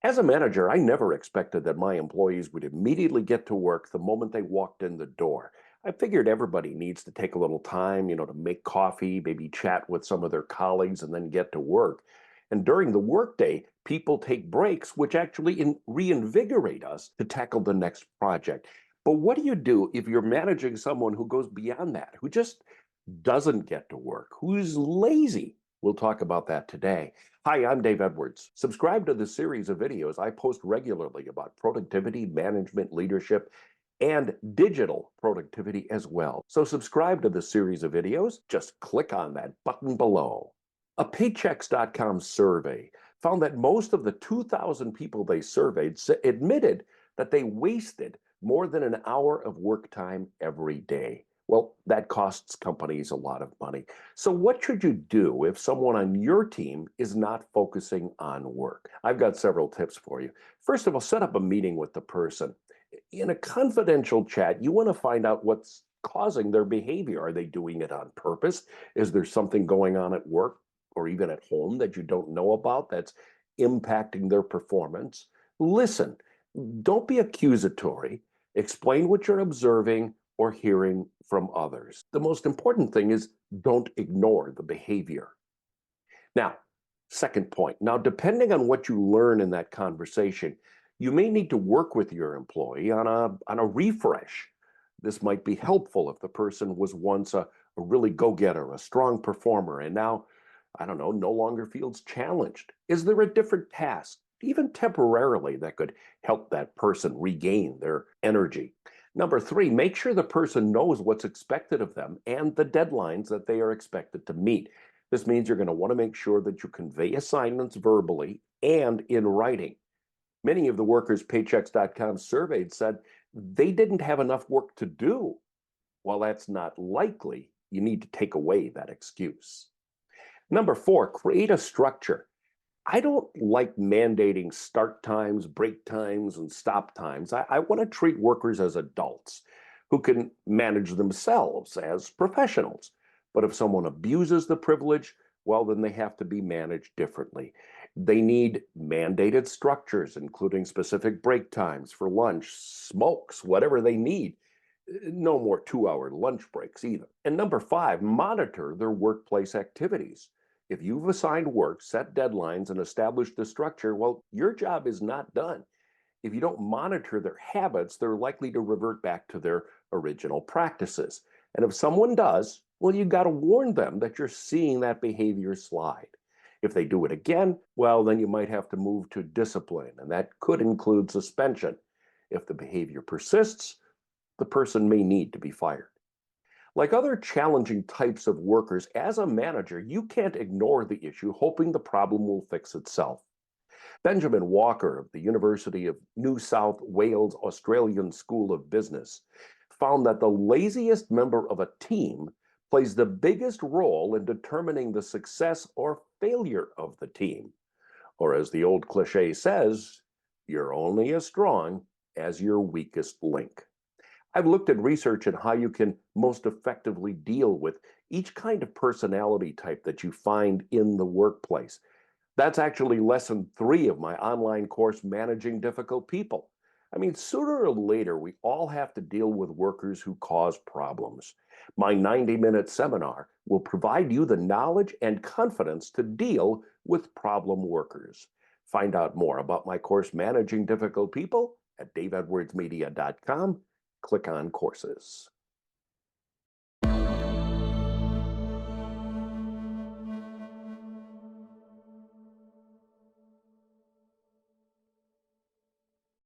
As a manager, I never expected that my employees would immediately get to work the moment they walked in the door. I figured everybody needs to take a little time, to make coffee, maybe chat with some of their colleagues, and then get to work. And during the workday, people take breaks, which actually reinvigorate us to tackle the next project. But what do you do if you're managing someone who goes beyond that, who just doesn't get to work, who's lazy? We'll talk about that today. Hi, I'm Dave Edwards. Subscribe to the series of videos I post regularly about productivity, management, leadership, and digital productivity as well. So subscribe to the series of videos. Just click on that button below. A Paychex.com survey found that most of the 2,000 people they surveyed admitted that they wasted more than an hour of work time every day. Well, that costs companies a lot of money. So, what should you do if someone on your team is not focusing on work? I've got several tips for you. First of all, set up a meeting with the person. In a confidential chat, you want to find out what's causing their behavior. Are they doing it on purpose? Is there something going on at work or even at home that you don't know about that's impacting their performance? Listen, don't be accusatory. Explain what you're observing or hearing from others. The most important thing is don't ignore the behavior. Now, second point. Now, depending on what you learn in that conversation, you may need to work with your employee on a refresh. This might be helpful if the person was once a really go-getter, a strong performer, and now, I don't know, no longer feels challenged. Is there a different task, even temporarily, that could help that person regain their energy? Number three, make sure the person knows what's expected of them and the deadlines that they are expected to meet. This means you're going to want to make sure that you convey assignments verbally and in writing. Many of the workers Paychex.com surveyed said they didn't have enough work to do. While that's not likely, you need to take away that excuse. Number four, create a structure. I don't like mandating start times, break times, and stop times. I want to treat workers as adults who can manage themselves as professionals. But if someone abuses the privilege, well, then they have to be managed differently. They need mandated structures, including specific break times for lunch, smokes, whatever they need. No more 2 hour lunch breaks either. And number five, monitor their workplace activities. If you've assigned work, set deadlines, and established the structure, well, your job is not done. If you don't monitor their habits, they're likely to revert back to their original practices. And if someone does, well, you got to warn them that you're seeing that behavior slide. If they do it again, well, then you might have to move to discipline, and that could include suspension. If the behavior persists, the person may need to be fired. Like other challenging types of workers, as a manager, you can't ignore the issue hoping the problem will fix itself. Benjamin Walker of the University of New South Wales Australian School of Business found that the laziest member of a team plays the biggest role in determining the success or failure of the team. Or as the old cliche says, you're only as strong as your weakest link. I've looked at research on how you can most effectively deal with each kind of personality type that you find in the workplace. That's actually lesson three of my online course, Managing Difficult People. I mean, sooner or later, we all have to deal with workers who cause problems. My 90-minute seminar will provide you the knowledge and confidence to deal with problem workers. Find out more about my course, Managing Difficult People, at daveedwardsmedia.com. Click on courses.